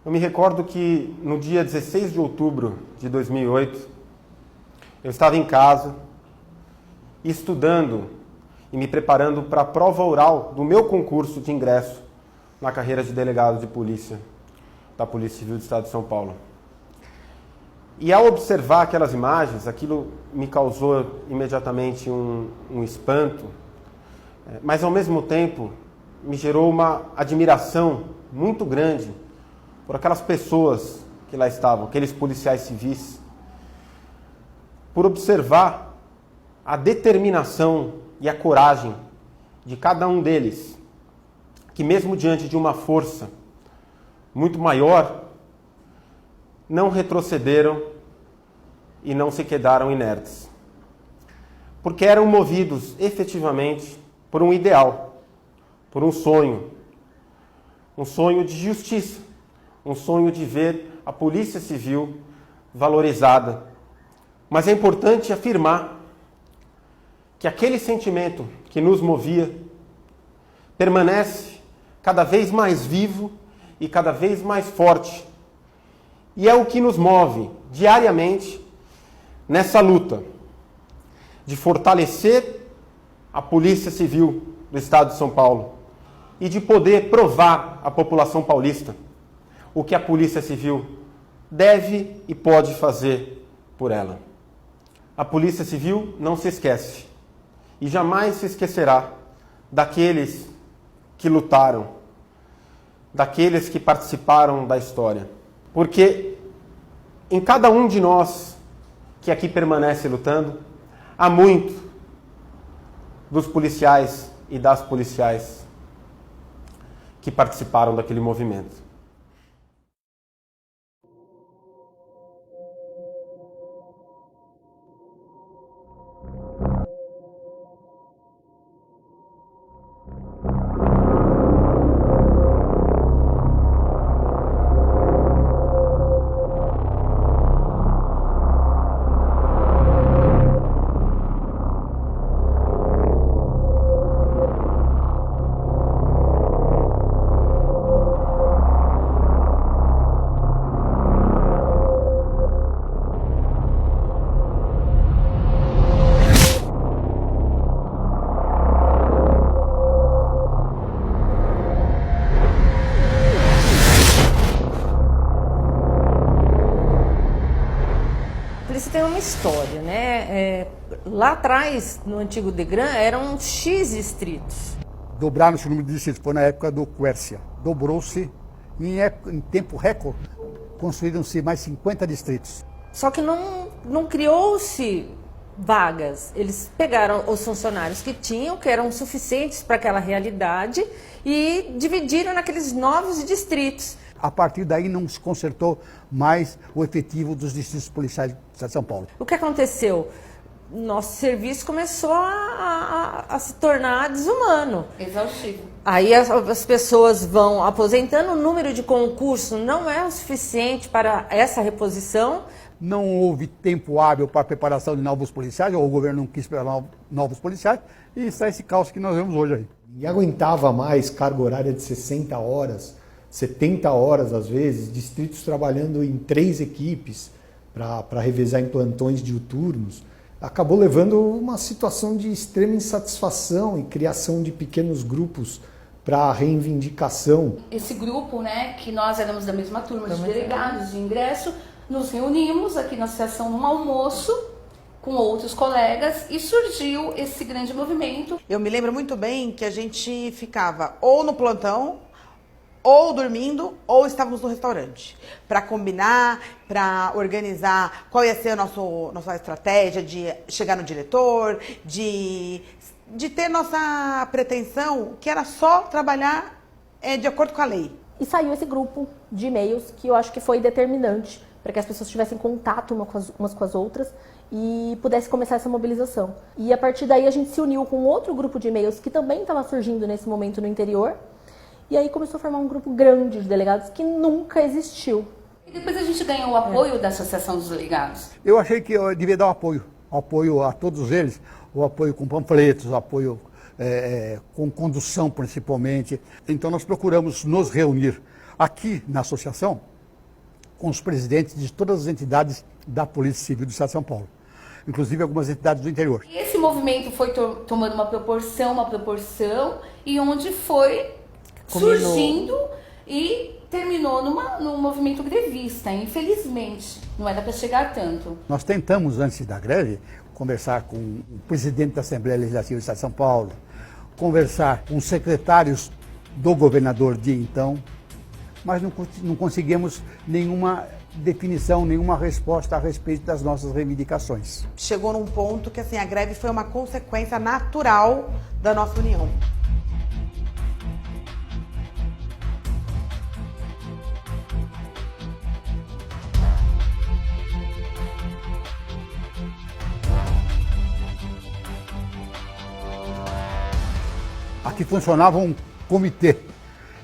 Eu me recordo que no dia 16 de outubro de 2008, eu estava em casa, estudando e me preparando para a prova oral do meu concurso de ingresso na carreira de delegado de polícia da Polícia Civil do Estado de São Paulo. E ao observar aquelas imagens, aquilo me causou imediatamente um espanto, mas ao mesmo tempo me gerou uma admiração muito grande por aquelas pessoas que lá estavam, aqueles policiais civis, por observar a determinação e a coragem de cada um deles, que mesmo diante de uma força muito maior, não retrocederam e não se quedaram inertes. Porque eram movidos efetivamente por um ideal, por um sonho de justiça, um sonho de ver a Polícia Civil valorizada. Mas é importante afirmar que aquele sentimento que nos movia permanece cada vez mais vivo e cada vez mais forte. E é o que nos move diariamente nessa luta de fortalecer a Polícia Civil do Estado de São Paulo e de poder provar à população paulista o que a Polícia Civil deve e pode fazer por ela. A Polícia Civil não se esquece e jamais se esquecerá daqueles que lutaram, daqueles que participaram da história. Porque em cada um de nós que aqui permanece lutando, há muito dos policiais e das policiais que participaram daquele movimento. Tem uma história, né? Lá atrás, no antigo Detran, eram X distritos. Dobraram-se o número de distritos, foi na época do Quércia. Dobrou-se, em tempo recorde, construíram-se mais 50 distritos. Só que não criou-se vagas. Eles pegaram os funcionários que tinham, que eram suficientes para aquela realidade, e dividiram naqueles novos distritos. A partir daí não se consertou mais o efetivo dos distritos policiais de São Paulo. O que aconteceu? Nosso serviço começou a se tornar desumano. Exaustivo. Aí as pessoas vão aposentando, o número de concurso não é o suficiente para essa reposição. Não houve tempo hábil para a preparação de novos policiais, ou o governo não quis preparar novos policiais, e está esse caos que nós vemos hoje aí. E aguentava mais carga horária de 60 horas, 70 horas às vezes, distritos trabalhando em 3 equipes para revezar em plantões diuturnos, acabou levando uma situação de extrema insatisfação e criação de pequenos grupos para reivindicação. Esse grupo, né, que nós éramos da mesma turma de delegados de ingresso, nos reunimos aqui na associação num almoço com outros colegas e surgiu esse grande movimento. Eu me lembro muito bem que a gente ficava ou no plantão, ou dormindo, ou estávamos no restaurante, para combinar, para organizar qual ia ser a nossa estratégia de chegar no diretor, de ter nossa pretensão, que era só trabalhar de acordo com a lei. E saiu esse grupo de e-mails que eu acho que foi determinante para que as pessoas tivessem contato umas com as outras e pudesse começar essa mobilização. E a partir daí a gente se uniu com outro grupo de e-mails que também estava surgindo nesse momento no interior. E aí começou a formar um grupo grande de delegados que nunca existiu. E depois a gente ganhou o apoio da Associação dos Delegados. Eu achei que eu devia dar um apoio a todos eles, o apoio com panfletos, o apoio com condução principalmente. Então nós procuramos nos reunir aqui na associação com os presidentes de todas as entidades da Polícia Civil do Estado de São Paulo, inclusive algumas entidades do interior. E esse movimento foi tomando uma proporção, e onde foi surgindo e terminou num movimento grevista. Infelizmente, não era para chegar tanto. Nós tentamos, antes da greve, conversar com o presidente da Assembleia Legislativa do Estado de São Paulo, conversar com os secretários do governador de então, mas não conseguimos nenhuma definição, nenhuma resposta a respeito das nossas reivindicações. Chegou num ponto que assim, a greve foi uma consequência natural da nossa união. Aqui funcionava um comitê,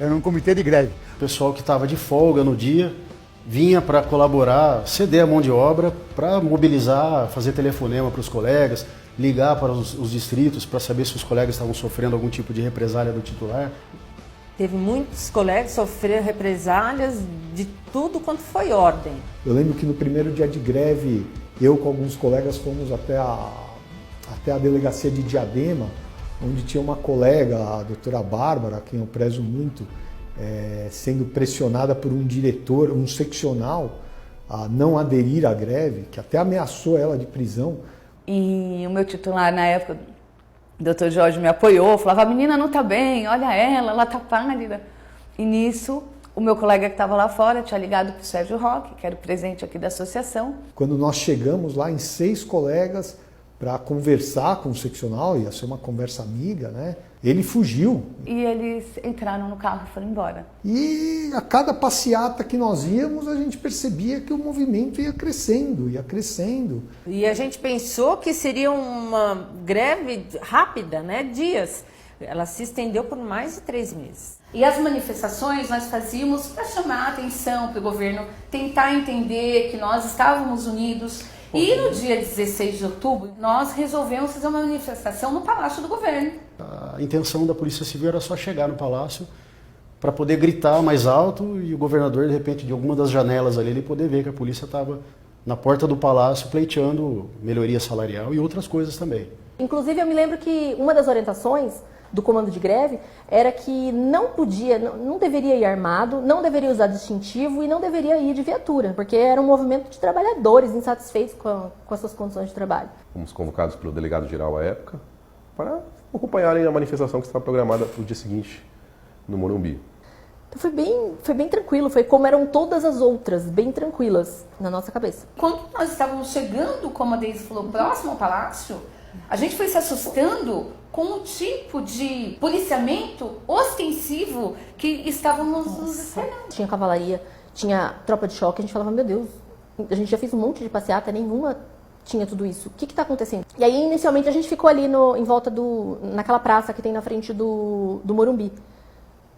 era um comitê de greve. O pessoal que estava de folga no dia vinha para colaborar, ceder a mão de obra para mobilizar, fazer telefonema para os colegas, ligar para os distritos para saber se os colegas estavam sofrendo algum tipo de represália do titular. Teve muitos colegas que sofreram represálias de tudo quanto foi ordem. Eu lembro que no primeiro dia de greve, eu com alguns colegas fomos até a delegacia de Diadema, onde tinha uma colega, a doutora Bárbara, a quem eu prezo muito, sendo pressionada por um diretor, um seccional, a não aderir à greve, que até ameaçou ela de prisão. E o meu titular na época, o doutor Jorge, me apoiou, falava, a menina não está bem, olha ela está pálida. E nisso, o meu colega que estava lá fora tinha ligado para o Sérgio Roque, que era o presidente aqui da associação. Quando nós chegamos lá em 6 colegas para conversar com o seccional, ia ser uma conversa amiga, né? Ele fugiu. E eles entraram no carro e foram embora. E a cada passeata que nós íamos, a gente percebia que o movimento ia crescendo, ia crescendo. E a gente pensou que seria uma greve rápida, né? Dias. Ela se estendeu por mais de 3 meses. E as manifestações nós fazíamos para chamar a atenção para o governo, tentar entender que nós estávamos unidos. E no dia 16 de outubro, nós resolvemos fazer uma manifestação no Palácio do Governo. A intenção da Polícia Civil era só chegar no Palácio para poder gritar mais alto e o governador, de repente, de alguma das janelas ali, ele poder ver que a polícia estava na porta do Palácio pleiteando melhoria salarial e outras coisas também. Inclusive, eu me lembro que uma das orientações do comando de greve era que não deveria ir armado, não deveria usar distintivo e não deveria ir de viatura, porque era um movimento de trabalhadores insatisfeitos com as suas condições de trabalho. Fomos convocados pelo delegado-geral à época para acompanharem a manifestação que estava programada para o dia seguinte no Morumbi. Então foi bem tranquilo, foi como eram todas as outras, bem tranquilas na nossa cabeça. Quando nós estávamos chegando, como a Deise falou, próximo ao Palácio, a gente foi se assustando com o tipo de policiamento ostensivo que estávamos nos esperando. Tinha cavalaria, tinha tropa de choque, a gente falava, meu Deus, a gente já fez um monte de passeata, nenhuma tinha tudo isso. O que está acontecendo? E aí, inicialmente, a gente ficou ali em volta naquela praça que tem na frente do Morumbi.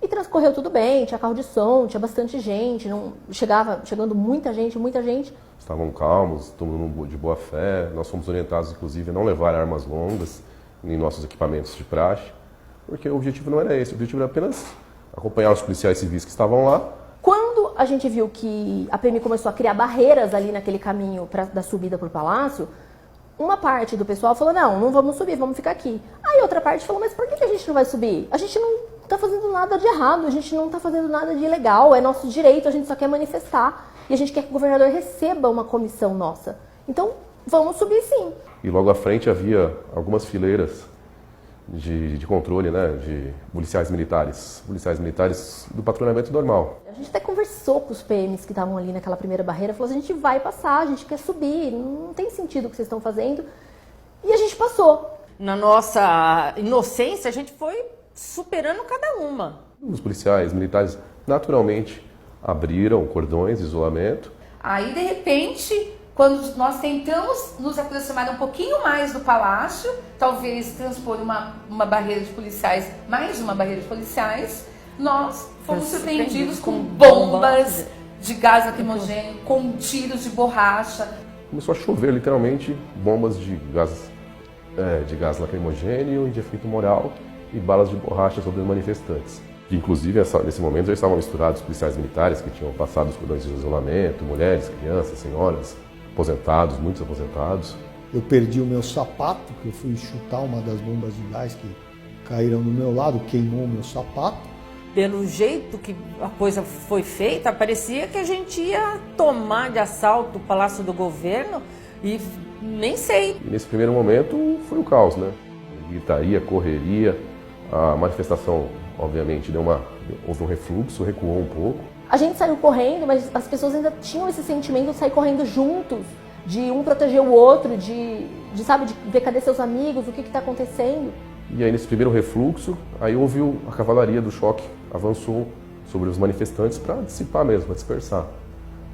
E transcorreu tudo bem, tinha carro de som, tinha bastante gente, chegando muita gente. Estavam calmos, todo mundo de boa fé. Nós fomos orientados, inclusive, a não levar armas longas em nossos equipamentos de praxe, porque o objetivo não era esse, o objetivo era apenas acompanhar os policiais civis que estavam lá. Quando a gente viu que a PM começou a criar barreiras ali naquele caminho da subida para o Palácio, uma parte do pessoal falou, não vamos subir, vamos ficar aqui. Aí outra parte falou, mas por que a gente não vai subir? A gente não está fazendo nada de errado, a gente não está fazendo nada de ilegal, é nosso direito, a gente só quer manifestar e a gente quer que o governador receba uma comissão nossa. Então, vamos subir sim. E logo à frente havia algumas fileiras de controle, né, de policiais militares do patrulhamento normal. A gente até conversou com os PMs que estavam ali naquela primeira barreira, falou, a gente vai passar, a gente quer subir, não tem sentido o que vocês estão fazendo. E a gente passou. Na nossa inocência, a gente foi superando cada uma. Os policiais militares naturalmente abriram cordões de isolamento. Aí, de repente, quando nós tentamos nos aproximar um pouquinho mais do palácio, talvez transpor uma barreira de policiais, mais uma barreira de policiais, nós fomos surpreendidos com bombas de gás lacrimogêneo, com tiros de borracha. Começou a chover literalmente bombas de gás lacrimogêneo e de efeito moral e balas de borracha sobre os manifestantes. que inclusive nesse momento já estavam misturados policiais militares que tinham passado os cordões de isolamento, mulheres, crianças, senhoras, aposentados, muitos aposentados. Eu perdi o meu sapato, que eu fui chutar uma das bombas de gás que caíram do meu lado, queimou o meu sapato. Pelo jeito que a coisa foi feita, parecia que a gente ia tomar de assalto o Palácio do Governo e nem sei. E nesse primeiro momento foi o caos, né? Gritaria, correria, a manifestação obviamente houve um refluxo, recuou um pouco. A gente saiu correndo, mas as pessoas ainda tinham esse sentimento de sair correndo juntos, de um proteger o outro, de ver cadê seus amigos, o que está acontecendo. E aí nesse primeiro refluxo, aí houve a cavalaria do choque, avançou sobre os manifestantes para dissipar mesmo, para dispersar.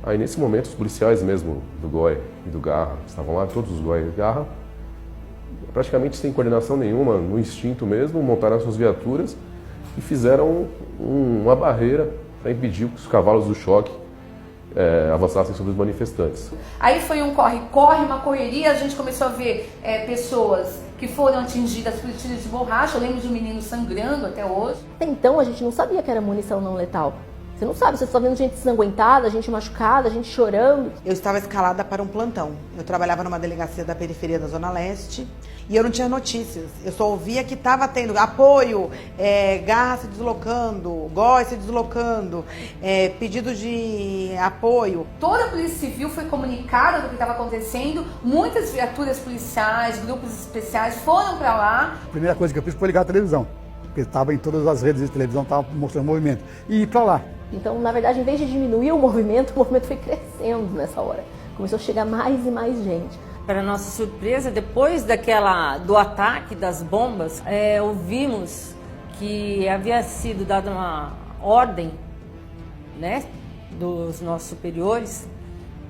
Aí nesse momento os policiais mesmo do GOI e do Garra, estavam lá todos os GOI e Garra, praticamente sem coordenação nenhuma, no instinto mesmo, montaram as suas viaturas e fizeram uma barreira para impedir que os cavalos do choque avançassem sobre os manifestantes. Aí foi um corre-corre, uma correria, a gente começou a ver pessoas que foram atingidas por tiros de borracha. Eu lembro de um menino sangrando até hoje. Até então a gente não sabia que era munição não letal. Você não sabe, você está vendo gente ensanguentada, gente machucada, gente chorando. Eu estava escalada para um plantão. Eu trabalhava numa delegacia da periferia da Zona Leste e eu não tinha notícias. Eu só ouvia que estava tendo apoio, Garra se deslocando, GOI se deslocando, pedido de apoio. Toda a Polícia Civil foi comunicada do que estava acontecendo. Muitas viaturas policiais, grupos especiais foram para lá. A primeira coisa que eu fiz foi ligar a televisão, porque estava em todas as redes de televisão, estava mostrando movimento. E ir para lá. Então, na verdade, em vez de diminuir o movimento foi crescendo nessa hora. Começou a chegar mais e mais gente. Para nossa surpresa, depois do ataque das bombas, ouvimos que havia sido dada uma ordem, né, dos nossos superiores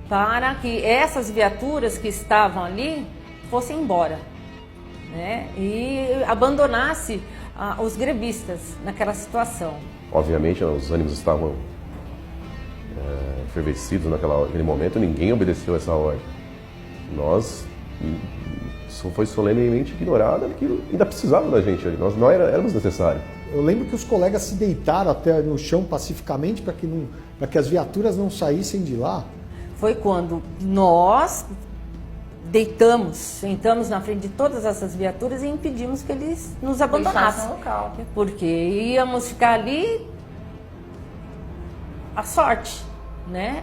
para que essas viaturas que estavam ali fossem embora, né, e abandonasse os grevistas naquela situação. Obviamente, os ânimos estavam efervescidos naquele momento, ninguém obedeceu essa ordem. Foi solenemente ignorada, porque ainda precisava da gente ali, nós não éramos necessários. Eu lembro que os colegas se deitaram até no chão pacificamente para que as viaturas não saíssem de lá. Foi quando nós sentamos na frente de todas essas viaturas e impedimos que eles nos abandonassem. Local. Porque íamos ficar ali à sorte, né?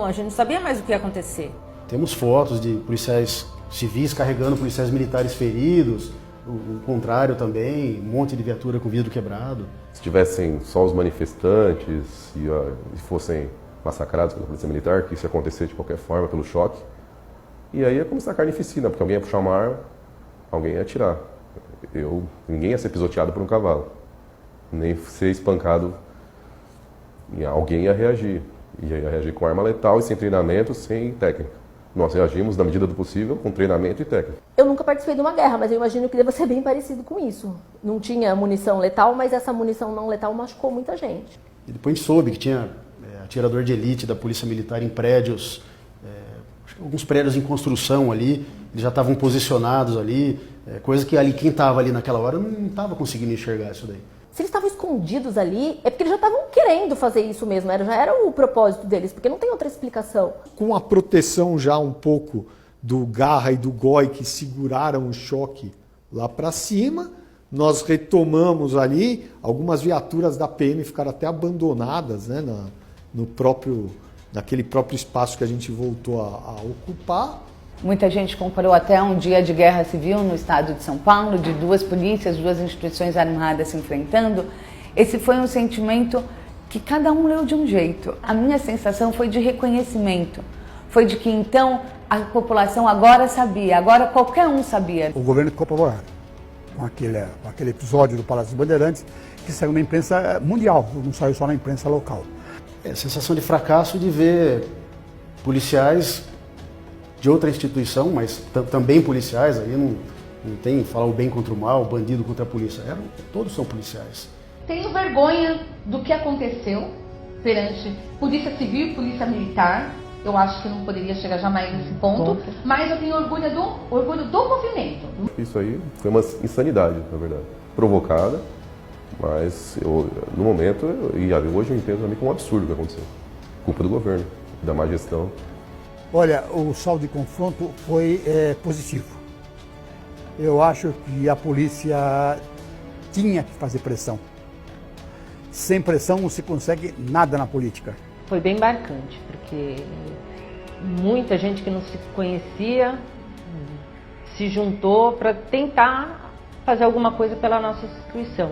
A gente não sabia mais o que ia acontecer. Temos fotos de policiais civis carregando policiais militares feridos, o contrário também, um monte de viatura com vidro quebrado. Se tivessem só os manifestantes e fossem massacrados pela polícia militar, que isso ia acontecer de qualquer forma, pelo choque, e aí ia começar a carnificina, porque alguém ia puxar uma arma, alguém ia atirar. Ninguém ia ser pisoteado por um cavalo, nem ser espancado, e alguém ia reagir. Ia reagir com arma letal e sem treinamento, sem técnica. Nós reagimos na medida do possível com treinamento e técnica. Eu nunca participei de uma guerra, mas eu imagino que deva ser bem parecido com isso. Não tinha munição letal, mas essa munição não letal machucou muita gente. E depois a gente soube que tinha atirador de elite da Polícia Militar em prédios, alguns prédios em construção ali, eles já estavam posicionados ali, coisa que ali quem estava ali naquela hora não estava conseguindo enxergar isso daí. Se eles estavam escondidos ali, é porque eles já estavam querendo fazer isso mesmo, já era o propósito deles, porque não tem outra explicação. Com a proteção já um pouco do Garra e do GOI que seguraram o choque lá para cima, nós retomamos ali, algumas viaturas da PM ficaram até abandonadas, né, naquele próprio espaço que a gente voltou a ocupar. Muita gente comparou até um dia de guerra civil no estado de São Paulo, de duas polícias, duas instituições armadas se enfrentando. Esse foi um sentimento que cada um leu de um jeito. A minha sensação foi de reconhecimento. Foi de que então a população agora sabia, agora qualquer um sabia. O governo ficou apavorado com aquele episódio do Palácio dos Bandeirantes que saiu na imprensa mundial, não saiu só na imprensa local. É a sensação de fracasso de ver policiais de outra instituição, mas também policiais, aí não tem falar o bem contra o mal, o bandido contra a polícia, todos são policiais. Tenho vergonha do que aconteceu perante Polícia Civil e Polícia Militar. Eu acho que não poderia chegar jamais nesse ponto, mas eu tenho orgulho do movimento. Isso aí foi uma insanidade, na verdade, provocada, Mas no momento, e hoje eu entendo também como um absurdo o que aconteceu. Culpa do governo, da má gestão. Olha, o saldo de confronto foi positivo. Eu acho que a polícia tinha que fazer pressão. Sem pressão não se consegue nada na política. Foi bem marcante, porque muita gente que não se conhecia se juntou para tentar fazer alguma coisa pela nossa instituição.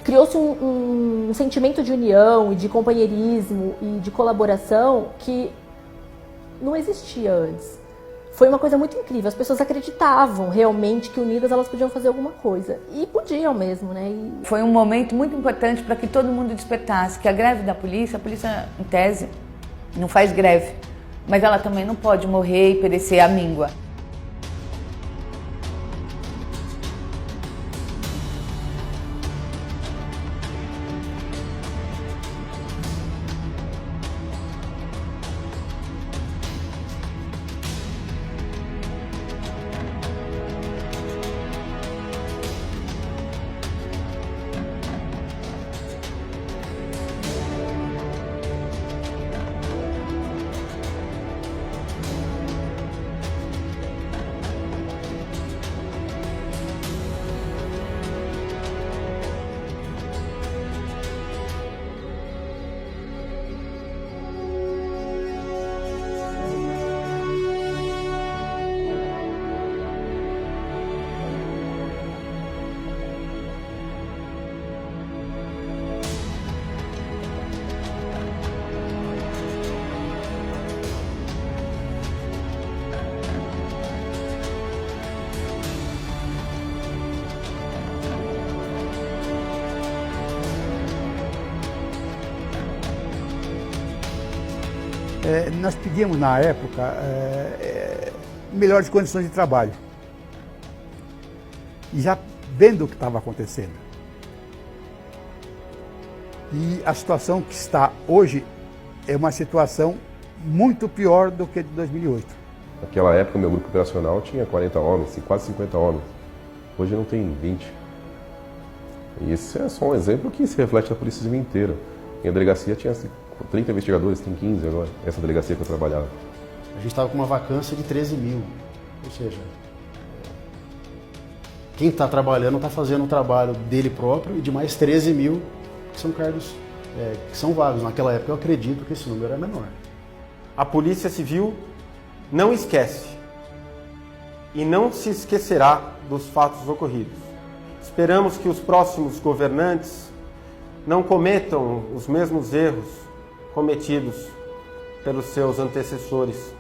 Criou-se um sentimento de união e de companheirismo e de colaboração que não existia antes. Foi uma coisa muito incrível, as pessoas acreditavam realmente que unidas elas podiam fazer alguma coisa. E podiam mesmo, né? Foi um momento muito importante para que todo mundo despertasse que a greve da polícia, a polícia, em tese, não faz greve, mas ela também não pode morrer e perecer à míngua. Nós pedíamos na época melhores condições de trabalho. E já vendo o que estava acontecendo. E a situação que está hoje é uma situação muito pior do que de 2008. Naquela época, o meu grupo operacional tinha 40 homens, quase 50 homens. Hoje não tem 20. E esse é só um exemplo que se reflete na Polícia Civil inteira. Minha delegacia tinha 30 investigadores, tem 15 agora, essa delegacia que eu trabalhava. A gente estava com uma vacância de 13 mil, ou seja, quem está trabalhando está fazendo o trabalho dele próprio e de mais 13 mil que são cargos que são vagos. Naquela época eu acredito que esse número é menor. A Polícia Civil não esquece e não se esquecerá dos fatos ocorridos. Esperamos que os próximos governantes não cometam os mesmos erros cometidos pelos seus antecessores.